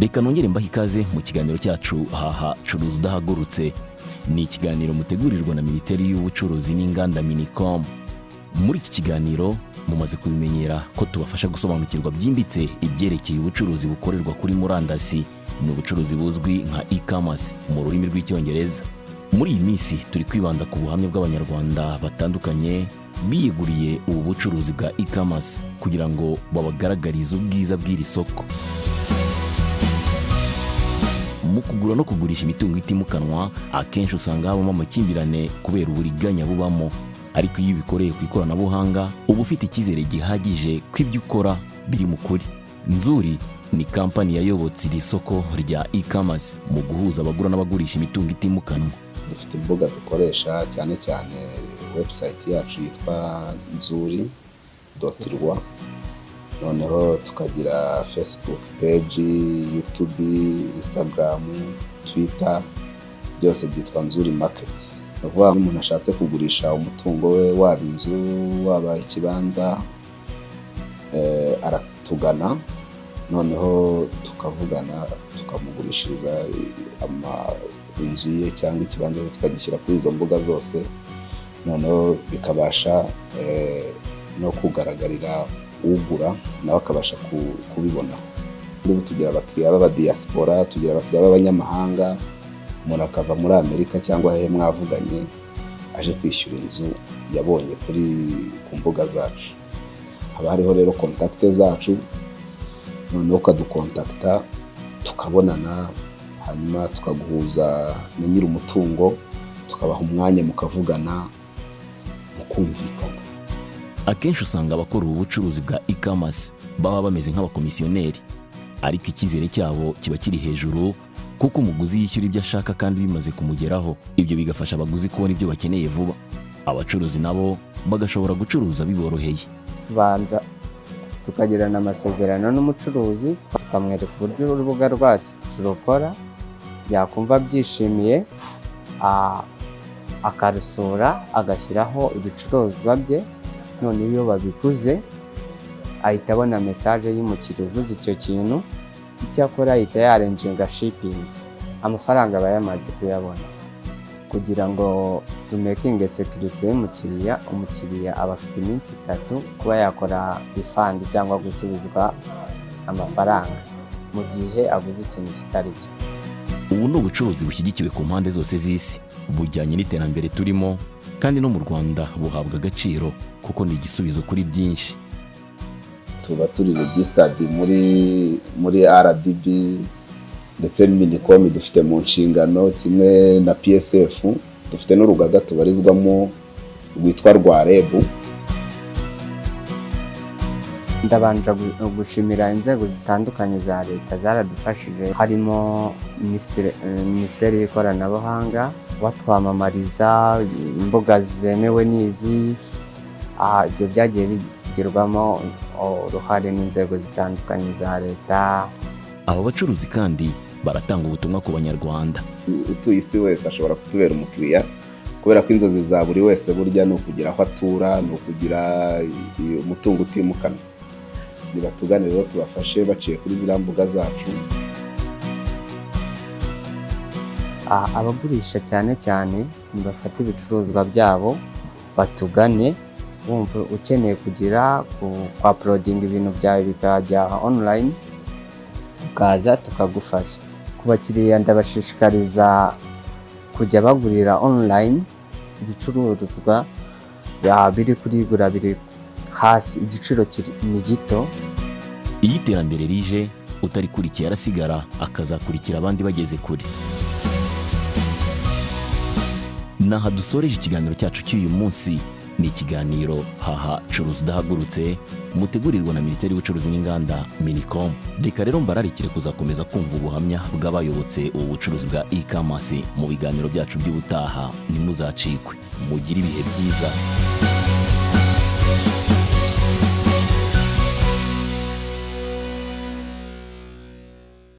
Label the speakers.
Speaker 1: Reka nongere mbaha ikaze mu kiganiro cyacu haha curuza udahagurutse. Ni ikiganiro mutegurirwa na Minisiteri y'Ubucuruzi n'Inganda Minicom. Muri iki kiganiro mumaze kubimenyera ko tubafasha gusobanukirwa byimbitse ibyerekeye ubucuruzi bukorerwa kuri murandasi. Ni ubucuruzi buzwi nka e-commerce mu rurimi rw'icyongereza. Muri iyi minsi turi kwibanda ku buhamya bw'Abanyarwanda batandukanye biyeguriye ubu bucuruzi bwa e-commerce kugira ngo babagaragarize ubwiza bw'iri soko. Mu kugura no kugurisha imitungo itimukanwa, akenshi usanga habamo amakimbirane kubera uburiganya bubamo. Ariko iyo bikoreye ku ikoranabuhanga, uba ufite icyizere gihagije ko ibyo ukora biri mu kuri. Nzuri ni kampani yayobotse iri soko rya e-commerce mu guhuza abagura n'abagurisha imitungo itimukanwa.
Speaker 2: Dufite imbuga dukoresha cyane cyane website yacu yitwa nzuri.rw, noneho tukagira Facebook page, YouTube, Instagram, Twitter, byose byitwa Nzuri Market. Nuvuga umuntu ashatse kugurisha umutungo we, waba inzu waba ikibanza, aratugana, noneho tukavugana tukamugurishiriza inzu ye cyangwa ikibanza tukagishyira kuri izo mbuga zose, noneho bikabasha no kugaragarira ugura nawe akabasha kubibona. Ubu tugira abakiriya b'aba diaspora, tugira abakiriya b'abanyamahanga, umuntu akava muri Amerika cyangwa hehe mwavuganye aje kwishyura inzu yabonye ku mbuga zacu. Haba hariho rero contact zacu, noneho ukadukontakta tukabonana, hanyuma tukaguhuza na nyiri umutungo, tukabaha umwanya mukavugana mukumvikana.
Speaker 1: Akenshi usanga abakora ubu bucuruzi bwa e-commerce baba bameze nk'abakomisiyoneri, ariko icyizere cyabo kiba kiri hejuru kuko umuguzi yishyura ibyo ashaka kandi bimaze kumugeraho. Ibyo bigafasha abaguzi kubona ibyo bakeneye vuba. Abacuruzi nabo bagashobora gucuruza biboroheye.
Speaker 3: Tubanza tukagirana amasezerano n'umucuruzi, tukamwereka uburyo urubuga rwacu turukora, yakumva byishimiye akarusura agashyiraho ibicuruzwa bye. None iyo babiguze ahita abona message y'umukiriya uguze icyo kintu, icyakora ahita yarenjinga shipping, amafaranga aba yamaze kuyabona. Kugira ngo tumekinge security y'umukiriya, umukiriya aba afite iminsi 3 kuba yakora refund cyangwa gusubizwa amafaranga mu gihe aguze ikintu kitari cyo.
Speaker 1: Ubu ni ubucuruzi bushyigikiwe ku mpande zose z'isi, bujyanye n'iterambere turimo, kandi no mu Rwanda buhabwa agaciro kuko ni igisubizo kuri byinshi.
Speaker 2: Tuba turi registered muri RDB ndetse Minicom dufite mu nshingano, kimwe na PSF. Dufite n'urugaga tubarizwamo rwitwa rwa REB.
Speaker 3: Ndabanje gushimira inzego zitandukanye za leta zaradufashije, harimo Minisiteri y'Ikoranabuhanga batwamamariza imbuga zemewe n'izi. Ibyo byagiye bigirwamo uruhare n'inzego zitandukanye za leta.
Speaker 1: Aba bacuruzi kandi baratanga ubutumwa ku Banyarwanda.
Speaker 2: Utuye isi wese ashobora kutubera umukiriya, kubera ko inzozi za buri wese burya ni ukugira aho atura, ni ukugira umutungo utimukanwa. Nibatugane rero tubafashe baciye kuri ziriya mbuga zacu.
Speaker 3: Abagurisha cyane cyane nibafata ibicuruzwa byabo batugane. Wumva ukeneye kugira uploading ibintu byawe bikajya online, tukaza tukagufasha. Ku bakiriya ndabashishikariza kujya bagurira online ibicuruzwa biri kurigura, biri hasi, igiciro ni gito.
Speaker 1: Iyo iterambere rije utarikurikiye arasigara, akazakurikira abandi bageze kure. Naha dusoreje ikiganiro cyacu cy'uyu munsi. Ni ikiganiro haha curuza udahagurutse mutegurirwa na Minisiteri y'Ubucuruzi n'Inganda Minicom. Reka rero mbararikire kuzakomeza kumva ubuhamya bw'abayobotse ubu bucuruzi bwa e-commerce mu biganiro byacu by'ubutaha. Nimuzacikwe, mugire ibihe byiza.